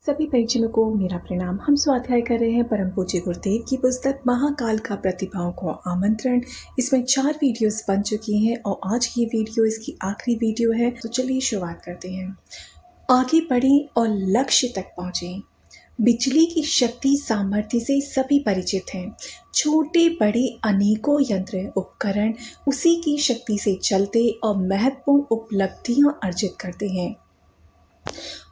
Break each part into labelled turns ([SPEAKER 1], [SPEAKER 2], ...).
[SPEAKER 1] सभी परिजनों को मेरा प्रणाम। हम स्वाध्याय कर रहे हैं परम पूज्य गुरुदेव की पुस्तक महाकाल का प्रतिभाओं को आमंत्रण। इसमें 4 वीडियोस बन चुकी हैं और आज की वीडियो इसकी आखिरी वीडियो है। तो चलिए शुरुआत करते हैं। आगे बढ़ी और लक्ष्य तक पहुंचे। बिजली की शक्ति सामर्थ्य से सभी परिचित हैं। छोटे बड़े अनेकों यंत्र उपकरण उसी की शक्ति से चलते और महत्वपूर्ण उपलब्धियां अर्जित करते हैं।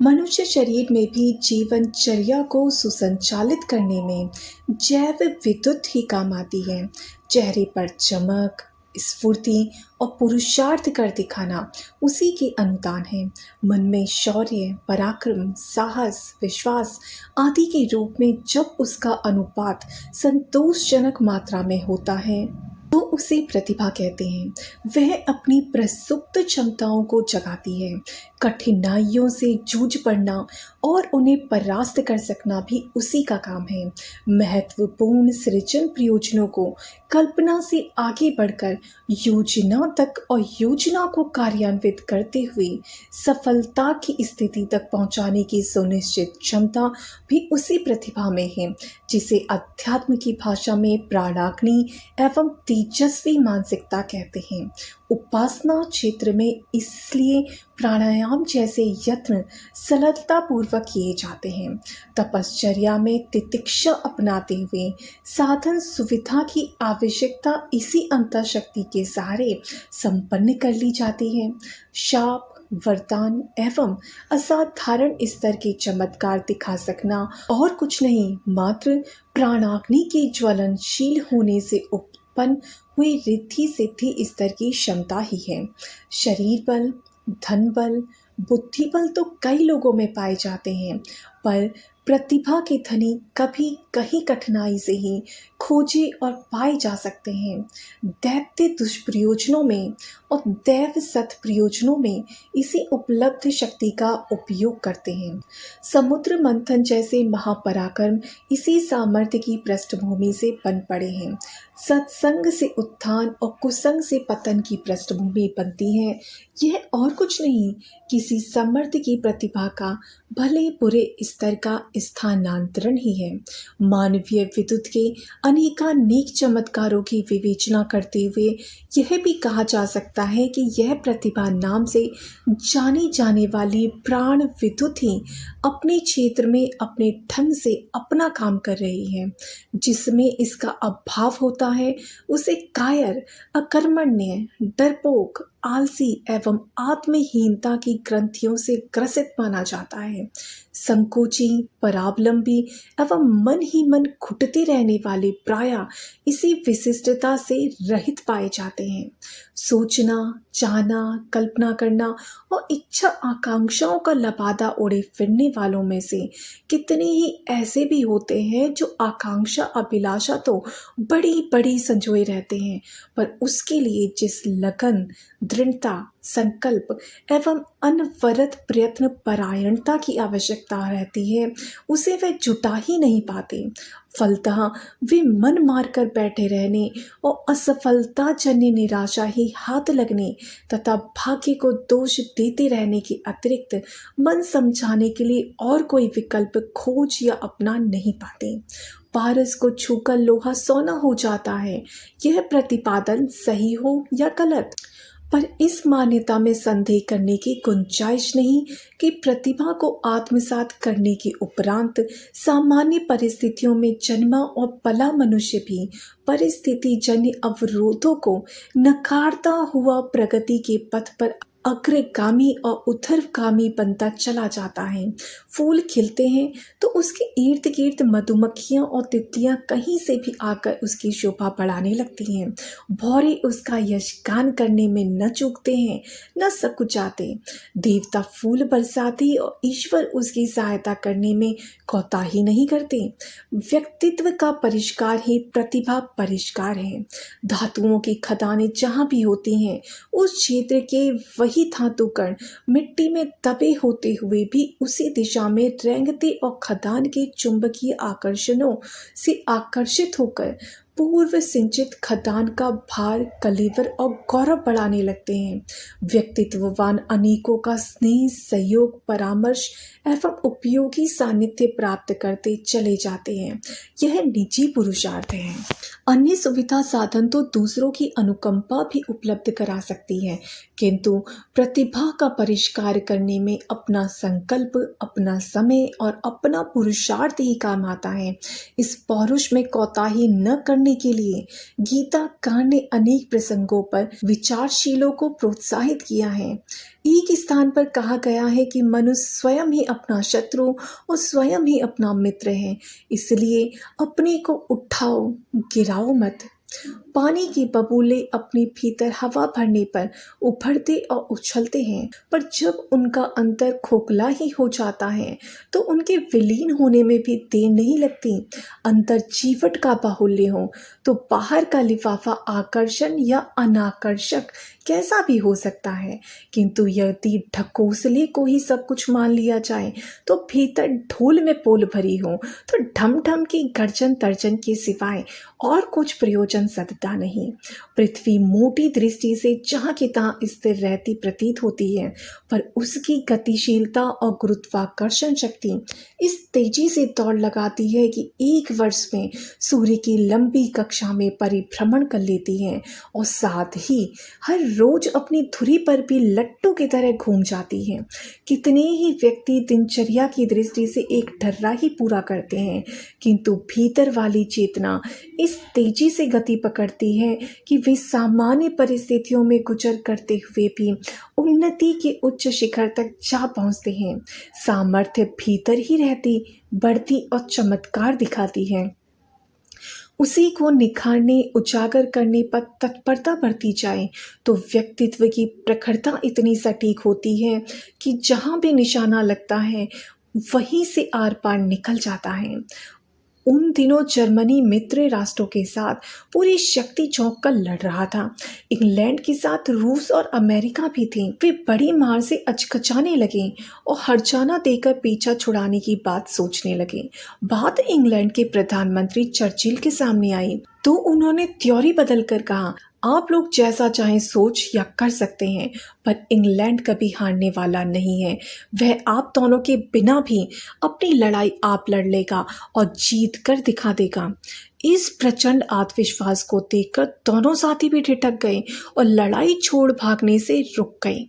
[SPEAKER 1] मनुष्य शरीर में भी जीवनचर्या को सुसंचालित करने में जैव विद्युत ही काम आती है। चेहरे पर चमक, स्फूर्ति और पुरुषार्थ कर दिखाना उसी के अनुदान है। मन में शौर्य, पराक्रम, साहस, विश्वास आदि के रूप में जब उसका अनुपात संतोषजनक मात्रा में होता है तो उसे प्रतिभा कहते हैं। वह अपनी प्रसुप्त क्षमताओं को जगाती है। कठिनाइयों से जूझ पड़ना और उन्हें परास्त कर सकना भी उसी का काम है। महत्वपूर्ण सृजन प्रयोजनों को कल्पना से आगे बढ़कर योजना तक और योजना को कार्यान्वित करते हुए सफलता की स्थिति तक पहुंचाने की सुनिश्चित क्षमता भी उसी प्रतिभा में है, जिसे अध्यात्म की भाषा में प्राणाग्नि एवं तेजस्वी मानसिकता कहते हैं। उपासना क्षेत्र में इसलिए प्राणायाम जैसे यत्न सरलता पूर्वक किए जाते हैं। तपश्चर्या में तितिक्षा अपनाते हुए साधन सुविधा की आवश्यकता इसी अंतःशक्ति के सहारे संपन्न कर ली जाती है। शाप, वरदान एवं असाधारण स्तर के चमत्कार दिखा सकना और कुछ नहीं, मात्र प्राणाग्नि के ज्वलनशील होने से उत्पन्न हुई रिद्धि सिद्धि स्तर की क्षमता ही है। शरीर बल, धन बल, बुद्धि बल तो कई लोगों में पाए जाते हैं, पर प्रतिभा के धनी कभी कहीं कठिनाई से ही खोजे और पाए जा सकते हैं। दैत्य दुष्प्रयोजनों में और दैव सत्प्रयोजनों में इसी उपलब्ध शक्ति का उपयोग करते हैं। समुद्र मंथन जैसे महापराक्रम इसी सामर्थ्य की पृष्ठभूमि से बन पड़े हैं। सत्संग से उत्थान और कुसंग से पतन की पृष्ठभूमि बनती है। यह और कुछ नहीं, किसी समर्थ की प्रतिभा का भले बुरे स्तर का स्थानांतरण ही है। मानवीय विद्युत के अनेकानेक चमत्कारों की विवेचना करते हुए यह भी कहा जा सकता है कि यह प्रतिभा नाम से जानी जाने वाली प्राण विद्युत ही अपने क्षेत्र में अपने ढंग से अपना काम कर रही है। जिसमें इसका अभाव होता है उसे कायर, अकर्मण्य, डरपोक, आलसी एवं आत्महीनता की ग्रंथियों से ग्रसित माना जाता है। संकोची, परावलंबी एवं मन ही मन घुटते रहने वाले प्रायः इसी विशिष्टता से रहित पाए जाते हैं। सोचना, चाहना, कल्पना करना और इच्छा आकांक्षाओं का लबादा ओढ़े फिरने वालों में से कितने ही ऐसे भी होते हैं जो आकांक्षा अभिलाषा तो बड़ी बड़ी संजोए रहते हैं, पर उसके लिए जिस लगन, दृढ़ता, संकल्प एवं अनवरत प्रयत्न परायणता की आवश्यकता रहती है, उसे वे जुटा ही नहीं पाते। फलतः वे मन मारकर बैठे रहने और असफलता जन्य निराशा ही हाथ लगने तथा भाग्य को दोष देते रहने के अतिरिक्त मन समझाने के लिए और कोई विकल्प खोज या अपना नहीं पाते। पारस को छूकर लोहा सोना हो जाता है। यह प्रतिपादन सही हो या गलत, पर इस मान्यता में संदेह करने की गुंजाइश नहीं कि प्रतिभा को आत्मसात करने के उपरांत सामान्य परिस्थितियों में जन्मा और पला मनुष्य भी परिस्थिति जन्य अवरोधों को नकारता हुआ प्रगति के पथ पर अग्रगामी और उथर्वगामी बनता चला जाता है। फूल खिलते हैं तो उसके इर्द गिर्द मधुमक्खियां और तितलियां कहीं से भी आकर उसकी शोभा बढ़ाने लगती हैं। भौरे उसका यशगान करने में न चूकते हैं न सकुचाते। देवता फूल बरसाते और ईश्वर उसकी सहायता करने में कोताही नहीं करते। व्यक्तित्व का परिष्कार ही प्रतिभा परिष्कार है। धातुओं की खदानें जहाँ भी होती हैं, उस क्षेत्र के वही धातु कण मिट्टी में दबे होते हुए भी उसी दिशा में रेंगते और खदान के चुंबकीय आकर्षणों से आकर्षित होकर पूर्व सिंचित खदान का भार, कलेवर और गौरव बढ़ाने लगते हैं। व्यक्तित्ववान अनेकों का स्नेह, सहयोग, परामर्श एवं उपयोगी सानिध्य प्राप्त करते चले जाते हैं। यह निजी पुरुषार्थ है। अन्य सुविधा साधन तो दूसरों की अनुकंपा भी उपलब्ध करा सकती है, किंतु प्रतिभा का परिष्कार करने में अपना संकल्प, अपना समय और अपना पुरुषार्थ ही काम आता है। इस पौरुष में कोताही न करने के लिए गीताकार ने अनेक प्रसंगों पर विचारशीलों को प्रोत्साहित किया है। एक स्थान पर कहा गया है कि मनुष्य स्वयं ही अपना शत्रु और स्वयं ही अपना मित्र है, इसलिए अपने को उठाओ, गिराओ मत। पानी के बबूले अपने भीतर हवा भरने पर उभरते और उछलते हैं, पर जब उनका अंतर खोखला ही हो जाता है तो उनके विलीन होने में भी देर नहीं लगती। अंतर जीवट का बाहुल्य हो तो बाहर का लिफाफा आकर्षण या अनाकर्षक कैसा भी हो सकता है, किंतु यदि ढकोसले को ही सब कुछ मान लिया जाए तो भीतर ढोल में पोल भरी हो तो ढम ढम की गर्जन तर्जन के सिवाय और कुछ प्रयोजन सदता नहीं। पृथ्वी मोटी दृष्टि से जहाँ की तहाँ स्थिर रहती प्रतीत होती है, पर उसकी गतिशीलता और गुरुत्वाकर्षण शक्ति इस तेजी से दौड़ लगाती है कि एक वर्ष में सूर्य की लंबी कक्षा में परिभ्रमण कर लेती है और साथ ही हर रोज अपनी धुरी पर भी लट्टू की तरह घूम जाती है। कितने ही व्यक्ति दिनचर्या की दृष्टि से एक ढर्रा ही पूरा करते हैं, किंतु भीतर वाली चेतना इस तेजी से गति पकड़ती है कि वे सामान्य परिस्थितियों में गुजर करते हुए भी उन्नति के उच्च शिखर तक जा पहुंचते हैं। सामर्थ्य भीतर ही रहती, बढ़ती और चमत्कार दिखाती है। उसी को निखारने, उजागर करने पर तत्परता बढ़ती जाए तो व्यक्तित्व की प्रखरता इतनी सटीक होती है कि जहाँ भी निशाना लगता है वहीं से आर पार निकल जाता है। उन दिनों जर्मनी मित्र राष्ट्रों के साथ पूरी शक्ति झोंक कर लड़ रहा था। इंग्लैंड के साथ रूस और अमेरिका भी थे। वे बड़ी मार से अचकचाने लगे और हर्जाना देकर पीछा छुड़ाने की बात सोचने लगे। बात इंग्लैंड के प्रधानमंत्री चर्चिल के सामने आई तो उन्होंने थ्योरी बदल कर कहा, आप लोग जैसा चाहें सोच या कर सकते हैं, पर इंग्लैंड कभी हारने वाला नहीं है। वह आप दोनों के बिना भी अपनी लड़ाई आप लड़ लेगा और जीत कर दिखा देगा। इस प्रचंड आत्मविश्वास को देखकर दोनों साथी भी ठिठक गए और लड़ाई छोड़ भागने से रुक गए।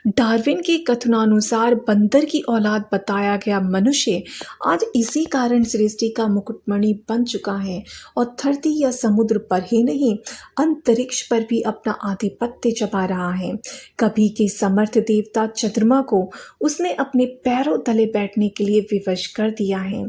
[SPEAKER 1] डार्विन के कथनानुसार बंदर की औलाद बताया गया मनुष्य आज इसी कारण सृष्टि का मुकुटमणि बन चुका है और धरती या समुद्र पर ही नहीं, अंतरिक्ष पर भी अपना आधिपत्य जमा रहा है। कभी के समर्थ देवता चंद्रमा को उसने अपने पैरों तले बैठने के लिए विवश कर दिया है।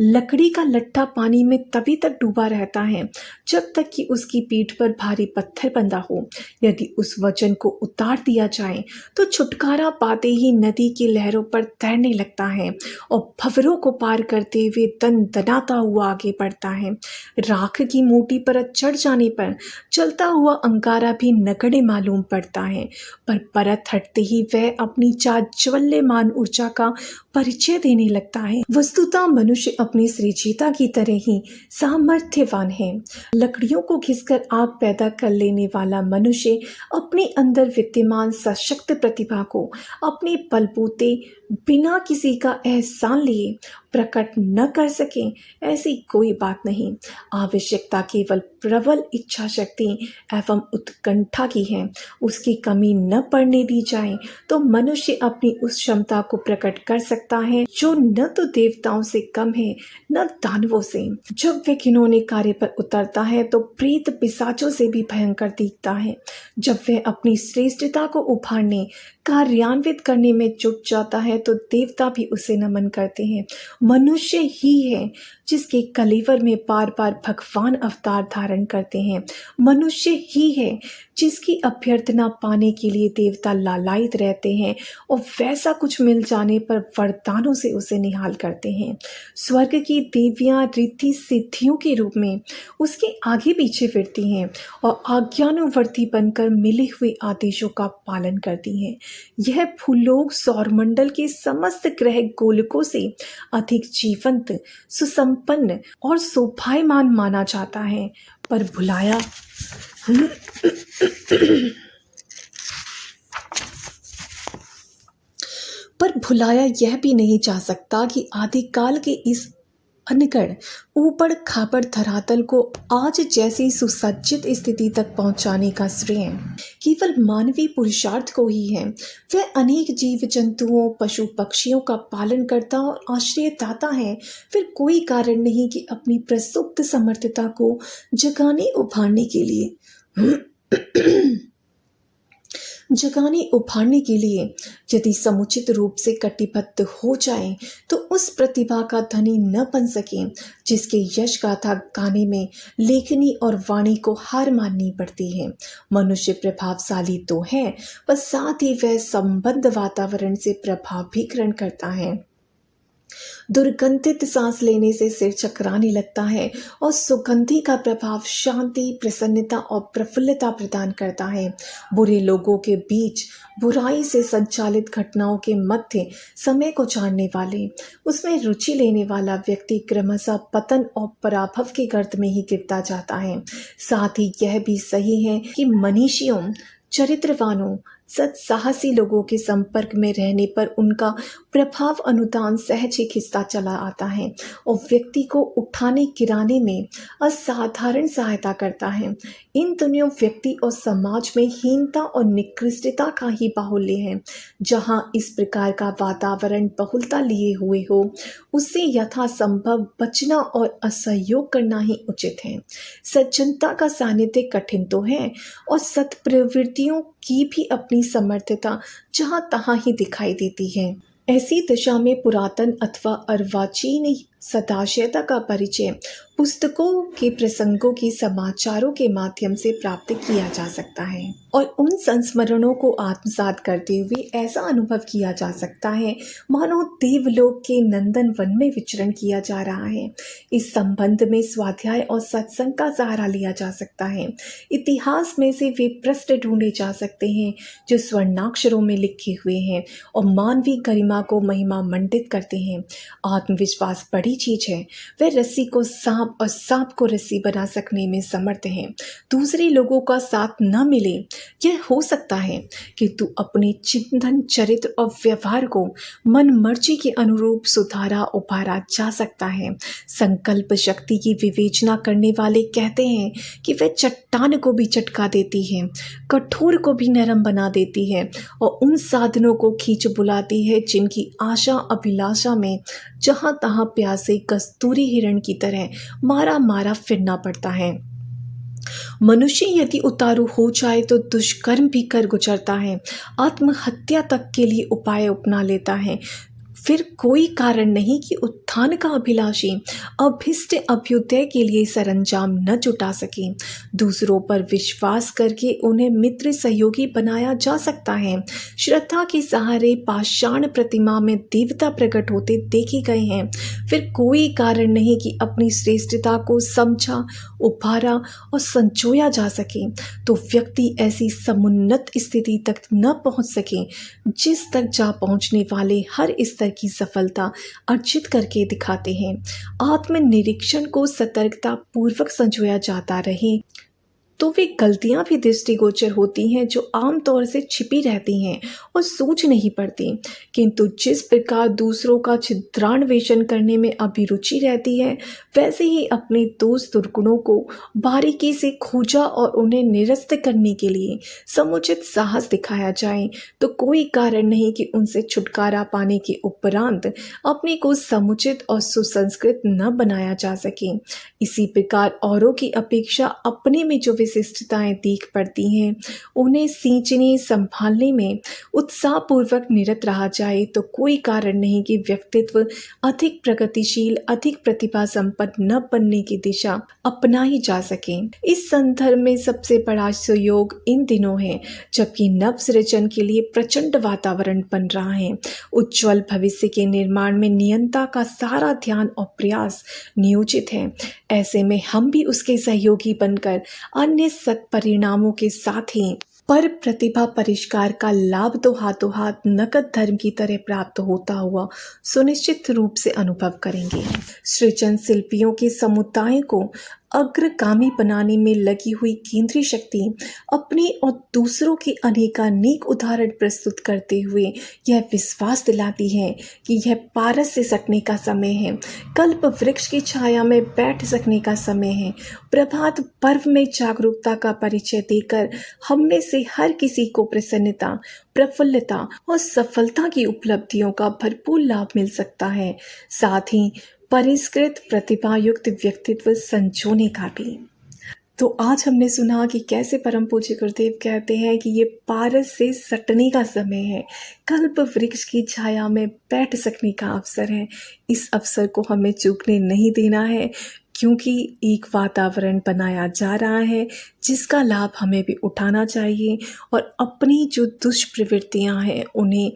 [SPEAKER 1] लकड़ी का लट्ठा पानी में तभी तक डूबा रहता है जब तक कि उसकी पीठ पर भारी पत्थर बंधा हो। यदि उस वजन को उतार दिया जाए तो छुटकारा पाते ही नदी की लहरों पर तैरने लगता है और भंवरों को पार करते हुए दनाता हुआ आगे बढ़ता है। राख की मोटी परत चढ़ जाने पर चलता हुआ अंगारा भी नगण्य मालूम पड़ता है, पर परत हटते ही वह अपनी चाज्वल्यमान ऊर्जा का परिचय देने लगता है। वस्तुतः मनुष्य अपनी सृजिता की तरह ही सामर्थ्यवान है। लकड़ियों को घिसकर आग पैदा कर लेने वाला मनुष्य अपने अंदर विद्यमान सशक्त प्रतिभा को अपने बलबूते बिना किसी का एहसान लिए प्रकट न कर सके, ऐसी कोई बात नहीं। आवश्यकता केवल प्रबल इच्छा शक्ति एवं उत्कंठा की है। उसकी कमी न पड़ने दी जाए तो मनुष्य अपनी उस क्षमता को प्रकट कर सकता है जो न तो देवताओं से कम है न दानवों से। जब वह घिनौने कार्य पर उतरता है तो प्रेत पिशाचों से भी भयंकर दिखता है। जब वह अपनी श्रेष्ठता को उभारने, कार्यान्वित करने में जुट जाता है तो देवता भी उसे नमन करते हैं। मनुष्य ही है जिसके कलेवर में बार बार भगवान अवतार धारण करते हैं। मनुष्य ही है जिसकी अभ्यर्थना पाने के लिए देवता लालायित रहते हैं और वैसा कुछ मिल जाने पर वरदानों से उसे निहाल करते हैं। स्वर्ग की देवियां रिद्धि सिद्धियों के रूप में उसके आगे पीछे फिरती हैं और आज्ञानुवर्ती बनकर मिले हुए आदेशों का पालन करती हैं। यह भूलोक सौरमंडल के समस्त ग्रह गोलकों से अधिक जीवंत, सुसंपन्न और शोभायमान माना जाता है। पर भुलाया यह भी नहीं जा सकता कि आदिकाल के इस अनगढ़ ऊबड़ खाबड़ धरातल को आज जैसी सुसज्जित स्थिति तक पहुंचाने का श्रेय केवल मानवीय पुरुषार्थ को ही है। वह अनेक जीव जंतुओं, पशु पक्षियों का पालन करता और आश्रयदाता है। फिर कोई कारण नहीं कि अपनी प्रसुप्त समर्थता को जगाने उभारने के लिए यदि समुचित रूप से कटिबद्ध हो जाए तो उस प्रतिभा का धनी न बन सके जिसके यश गाथा गाने में लेखनी और वाणी को हार माननी पड़ती है। मनुष्य प्रभावशाली तो है, पर साथ ही वह संबद्ध वातावरण से प्रभाव भी ग्रहण करता है। दुर्गंधित सांस लेने से सिर चकराने लगता है और सुगंधी का प्रभाव शांति, प्रसन्नता और प्रफुल्लता प्रदान करता है। बुरे लोगों के बीच बुराई से संचालित घटनाओं के मध्य समय को जानने वाले, उसमें रुचि लेने वाला व्यक्ति क्रमशः पतन और पराभव के गर्त में ही गिरता जाता है। साथ ही यह भी सही है कि मनीषियों, चरित्रवानों, सत्साहसी लोगों के संपर्क में रहने पर उनका प्रभाव अनुदान सहज ही खिंचता चला आता है और व्यक्ति को उठाने गिराने में असाधारण सहायता करता है। इन दोनों व्यक्ति और समाज में हीनता और निकृष्टता का ही बाहुल्य है। जहाँ इस प्रकार का वातावरण बहुलता लिए हुए हो, उससे यथासंभव बचना और असहयोग करना ही उचित है। सज्जनता का सानिध्य कठिन तो है और सत्प्रवृत्तियों की भी अपनी समर्थता जहाँ तहाँ ही दिखाई देती है। ऐसी दशा में पुरातन अथवा अर्वाचीन सदाशयता का परिचय पुस्तकों के प्रसंगों की समाचारों के माध्यम से प्राप्त किया जा सकता है और उन संस्मरणों को आत्मसात करते हुए ऐसा अनुभव किया जा सकता है मानो देवलोक के नंदन वन में विचरण किया जा रहा है। इस संबंध में स्वाध्याय और सत्संग का सहारा लिया जा सकता है। इतिहास में से वे पृष्ठ ढूंढे जा सकते हैं जो स्वर्णाक्षरों में लिखे हुए हैं और मानवीय गरिमा को महिमा मंडित करते हैं। आत्मविश्वास बड़ी चीज है। वह रस्सी को सांप और सांप को रस्सी बना सकने में समर्थ है। दूसरे लोगों का साथ न मिले, यह हो सकता है कि तू अपने चिंतन, चरित्र और व्यवहार को मन मर्जी के अनुरूप सुधारा उभारा जा सकता है। संकल्प शक्ति की विवेचना करने वाले कहते हैं कि वह चट्टान को भी चटका देती है, कठोर को भी नरम बना देती है और उन साधनों को खींच बुलाती है जिनकी आशा अभिलाषा में जहां तहां प्यासे कस्तूरी हिरण की तरह मारा मारा फिरना पड़ता है। मनुष्य यदि उतारू हो जाए तो दुष्कर्म भी कर गुजरता है, आत्महत्या तक के लिए उपाय अपना लेता है। फिर कोई कारण नहीं कि उत्थान का अभिलाषी अभिष्ट अभ्युदय के लिए सरंजाम न जुटा सके। दूसरों पर विश्वास करके उन्हें मित्र सहयोगी बनाया जा सकता है। श्रद्धा के सहारे पाषाण प्रतिमा में देवता प्रकट होते देखे गए हैं। फिर कोई कारण नहीं कि अपनी श्रेष्ठता को समझा, उभारा और संजोया जा सके तो व्यक्ति ऐसी समुन्नत स्थिति तक न पहुंच सके जिस तक जा पहुंचने वाले हर स्तर की सफलता अर्जित करके दिखाते हैं। आत्मनिरीक्षण को सतर्कता पूर्वक संजोया जाता रहे तो वे गलतियां भी दृष्टिगोचर होती हैं जो आमतौर से छिपी रहती हैं और सूझ नहीं पड़ती। किंतु जिस प्रकार दूसरों का छिद्रान्वेषण करने में अभिरुचि रहती है, वैसे ही अपने दोष दुर्गुणों को बारीकी से खोजा और उन्हें निरस्त करने के लिए समुचित साहस दिखाया जाए तो कोई कारण नहीं कि उनसे छुटकारा पाने के उपरांत अपने को समुचित और सुसंस्कृत न बनाया जा सके। इसी प्रकार औरों की अपेक्षा अपने में जो विशिष्टताएं दिख पड़ती हैं, उन्हें सींचने संभालने में उत्साहपूर्वक निरत रहा जाए तो कोई कारण नहीं कि व्यक्तित्व अधिक प्रगतिशील, अधिक प्रतिभा संपन्न न बनने की दिशा अपनाई जा सके। इस संदर्भ में सबसे बड़ा सुयोग इन दिनों है जबकि नव सृजन के लिए प्रचंड वातावरण बन रहा है। उज्ज्वल भविष्य के निर्माण में नियंता का सारा ध्यान और प्रयास नियोजित है। ऐसे में हम भी उसके सहयोगी बनकर अन्य सत्परिणामों के साथ ही पर प्रतिभा परिष्कार का लाभ तो हाथों हाथ नकद धर्म की तरह प्राप्त होता हुआ सुनिश्चित रूप से अनुभव करेंगे। सृजन शिल्पियों के समुदाय को अग्रगामी बनाने में लगी हुई केंद्रीय शक्ति अपने और दूसरों के अनेकानेक उदाहरण प्रस्तुत करते हुए यह विश्वास दिलाती है कि यह पारस से सटने का समय है, कल्प वृक्ष की छाया में बैठ सकने का समय है। प्रभात पर्व में जागरूकता का परिचय देकर हम में से हर किसी को प्रसन्नता, प्रफुल्लता और सफलता की उपलब्धियों का भरपूर लाभ मिल सकता है, साथ ही परिष्कृत प्रतिभायुक्त व्यक्तित्व संजोने का भी। तो आज हमने सुना कि कैसे परम पूज्य गुरुदेव कहते हैं कि ये पारस से सटने का समय है, कल्प वृक्ष की छाया में बैठ सकने का अवसर है। इस अवसर को हमें चूकने नहीं देना है, क्योंकि एक वातावरण बनाया जा रहा है जिसका लाभ हमें भी उठाना चाहिए और अपनी जो दुष्प्रवृत्तियां हैं उन्हें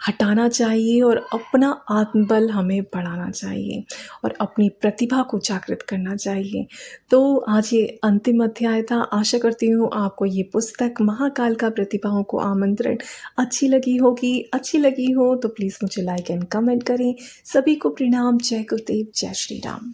[SPEAKER 1] हटाना चाहिए और अपना आत्मबल हमें बढ़ाना चाहिए और अपनी प्रतिभा को जागृत करना चाहिए। तो आज ये अंतिम अध्याय था। आशा करती हूँ आपको ये पुस्तक महाकाल का प्रतिभाओं को आमंत्रण अच्छी लगी होगी। अच्छी लगी हो तो प्लीज़ मुझे लाइक एंड कमेंट करें। सभी को प्रणाम। जय गुरुदेव, जय श्री राम।